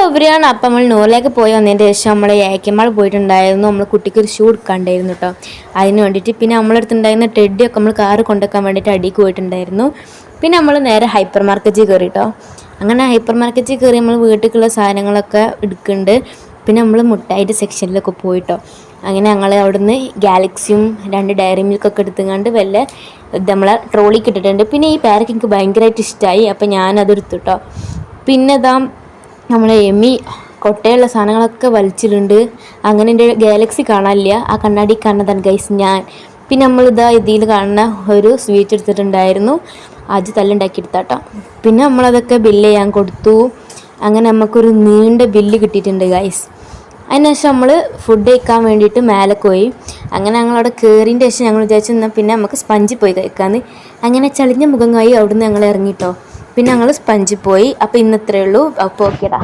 എവരിയാണ്. അപ്പം നമ്മൾ നൂറിലേക്ക് പോയി വന്നതിൻ്റെ ശേഷം നമ്മൾ ഏക്കമാൾ പോയിട്ടുണ്ടായിരുന്നു. നമ്മൾ കുട്ടിക്ക് ഒരു ഷൂ എടുക്കാണ്ടായിരുന്നു കേട്ടോ, അതിന് വേണ്ടിയിട്ട്. പിന്നെ നമ്മളടുത്തുണ്ടായിരുന്ന ടെഡിയൊക്കെ നമ്മൾ കാറ് കൊണ്ടുവയ്ക്കാൻ വേണ്ടിയിട്ട് അടിക്ക് പോയിട്ടുണ്ടായിരുന്നു. പിന്നെ നമ്മൾ നേരെ ഹൈപ്പർ മാർക്കറ്റിൽ കയറി കേട്ടോ. അങ്ങനെ ഹൈപ്പർ മാർക്കറ്റിൽ കയറി നമ്മൾ വീട്ടിലേക്കുള്ള സാധനങ്ങളൊക്കെ എടുക്കുന്നുണ്ട്. പിന്നെ നമ്മൾ മുട്ടായിട്ട് സെക്ഷനിലൊക്കെ പോയിട്ടോ. അങ്ങനെ ഞങ്ങൾ അവിടുന്ന് ഗാലക്സിയും 2 ഡയറി മിൽക്കൊക്കെ എടുത്തുകൊണ്ട് വല്ല നമ്മളെ ട്രോളിക്ക് ഇട്ടിട്ടുണ്ട്. പിന്നെ ഈ പാരക്ക് എനിക്ക് ഭയങ്കരമായിട്ട് ഇഷ്ടമായി, അപ്പം ഞാനതെടുത്തു കേട്ടോ. പിന്നെ ഇതാ നമ്മളെ എമ്മി കൊട്ടയുള്ള സാധനങ്ങളൊക്കെ വലിച്ചിട്ടുണ്ട്. അങ്ങനെ എൻ്റെ ഗാലക്സി കാണാനില്ല, ആ കണ്ണാടി കാണുന്നതാണ് ഗൈസ് ഞാൻ. പിന്നെ നമ്മളിതാ ഇതിൽ കാണുന്ന ഒരു സ്വീറ്റ് എടുത്തിട്ടുണ്ടായിരുന്നു, അത് തല്ലുണ്ടാക്കി എടുത്താട്ടോ. പിന്നെ നമ്മളതൊക്കെ ബില്ല് ചെയ്യാൻ കൊടുത്തു. അങ്ങനെ നമുക്കൊരു നീണ്ട ബില്ല് കിട്ടിയിട്ടുണ്ട് ഗൈസ്. അതിനുശേഷം നമ്മൾ ഫുഡ് കഴിക്കാൻ വേണ്ടിയിട്ട് മേലെ പോയി. അങ്ങനെ ഞങ്ങളവിടെ കയറിയതിൻ്റെ ശേഷം ഞങ്ങൾ വിചാരിച്ചു എന്നാൽ പിന്നെ നമുക്ക് സ്പഞ്ചിൽ പോയി കഴിക്കാമെന്ന്. അങ്ങനെ ചളിഞ്ഞ മുഖമായി അവിടുന്ന് ഞങ്ങൾ ഇറങ്ങിയിട്ടോ. പിന്നെ ഞങ്ങൾ സ്പഞ്ചിൽ പോയി. അപ്പോൾ ഇന്നത്രയേ ഉള്ളൂ. അപ്പോൾ ഓക്കേടാ.